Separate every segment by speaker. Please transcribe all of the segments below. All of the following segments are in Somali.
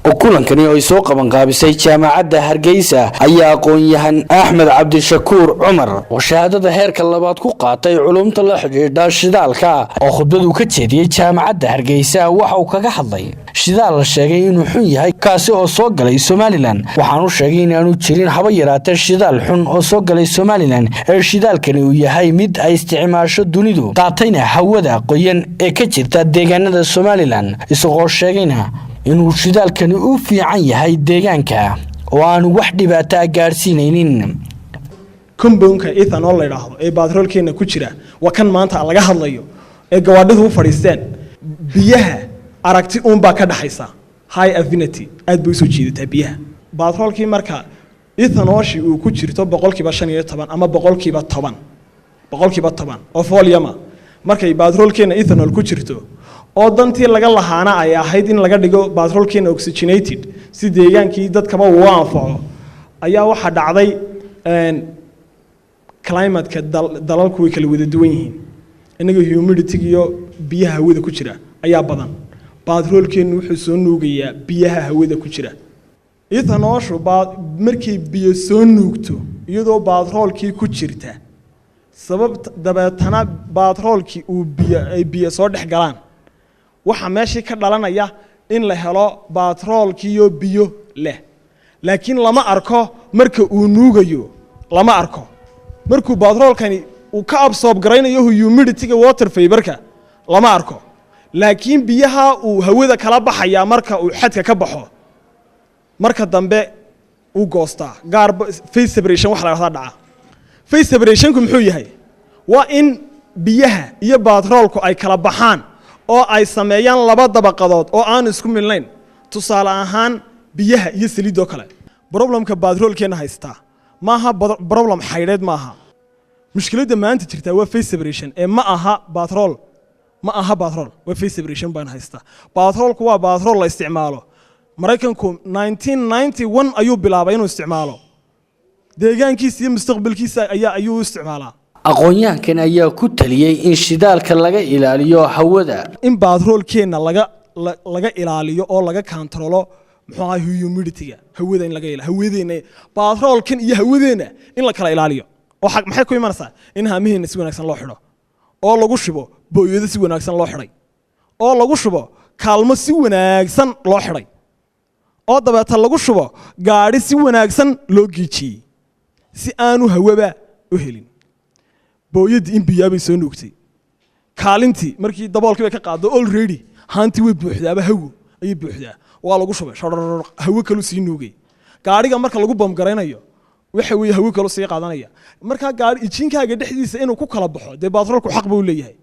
Speaker 1: kulankani oo ay soo qaban qaabisay jaamacadda Hargeysa ayaa aqoon-yahan Axmed Cabdishakuur Cumar oo shahaadada heerka labaad ku qaatay culumta la xiriirta shidaalka oo khudbadu ka jeediyay jaamacadda Hargeysa waxa uu kaga hadlay shidaal la sheegay inuu xun yahay kaasi oo soo galay Somaliland waxaan u sheegay in aanu jirin haba yaraatee shidaal xun oo soo galay Somaliland ee shidaalkani uu yahay mid ay isticmaasho dunidu qaatayna hawada qoyan ee ka jirta deegaanada Somaliland isagoo sheegayna inuu shidaalkani u fiican yahay deegaanka oo aan wax dhibaato gaarsiinaynin
Speaker 2: compoundka ethanol la yiraahdo ee batroolkeena ku jira waa kan maanta laga hadlayo ee gawaadhidu u fariisteen biyaha aragti baa ka dhaxaysa high affinity aad buu soo jeedataa biyaha batroolkii marka ethanolshi uu ku jirto 15% ama 10% oo volume markay batroolkeena ethanol ku jirto oo dantii laga lahaana ay ahayd in laga dhigo batroolkeena oxygenated si deegaankii dadkaba uu anfaco ayaa waxa dhacday climate-ka dalalku way kala wada duwan yihiin inaga humidity iyo biyaha hawada ku jira ayaa badan batroolkeenu wuxuu soo nuugayaa biyaha hawada ku jira ethanolshu markay biyo soo nuugto iyadoo batroolkii ku jirta sabab dabeetana batroolkii uu biyo soo dhex galaan waxa meeshii ka dhalanaya in la helo batroolkii iyo biyo leh laakiin lama arko marka uu nuugayo lama arko markuu batroolkani uu ka absorb garaynayo humidity-ga water vapor-ka lama arko laakiin biyaha uu hawada kala baxaya marka uu xadka ka baxo marka dambe uu goostaa gaar phase separation wax la yiraahdo dhaca phase separation-ku muxuu yahay waa in biyaha iyo batroolku ay kala baxaan oo ay sameeyaan laba dabaqadood oo aan isku milnayn tusaale ahaan biyaha iyo saliiddo kale problemka batroolkeena haysta maaha problem xayreed maaha mushkiladda maanta jirta waa phase separation ee ma aha batrool waa phase separation baan haysta batroolku waa batrool la isticmaalo Mareykanku 1991 ayuu bilaabay inuu isticmaalo deegaankiisa iyo mustaqbalkiisa ayuu isticmaalaa
Speaker 1: aqoon-yahankan ayaa ku taliyay in shidaalka laga ilaaliyo hawada
Speaker 2: in batroolkeena laga ilaaliyo oo laga controlo muxuu ahaa humidity-ga hawada in laga ilaaliyo hawadeena batroolkan iyo hawadeena in la kala ilaaliyo oo xaq maxay ku imanaysaa in haamihiina si wanaagsan loo xidho oo lagu shubo booyada si wanaagsan loo xidhay oo lagu shubo kaalmo si wanaagsan loo xidhay oo dabeeta lagu shubo gaari si wanaagsan loo giijiyay si aanu hawaba u helin booyadii in biyaabay soo nuugtay kaalintii markii daboolkii bay ka qaado already haantii way buuxdaaba hawo ay buuxdaa waa lagu shubay hawo kale sii nuugay gaariga marka lagu bam gareynayo waxa weey hawo kale sii qaadanaya marka gaari ijinkaaga dhexdiisa inuu ku kala baxo de batroolku xaq buu leeyahay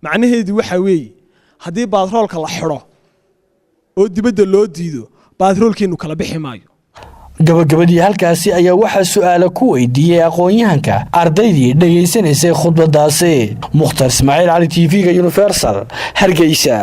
Speaker 2: macnaheedu waxa weey hadii batroolka la xiro oo dibadda loo diido batroolkeenu kala bixi maayo
Speaker 1: gabagabadii halkaasi ayaa waxa su'aalo ku weydiiyay aqoon-yahanka ardaydii dhageysanaysay khudbadaasi Mukhtar Ismaaciil Ali TV-ga Universal Hargeysa.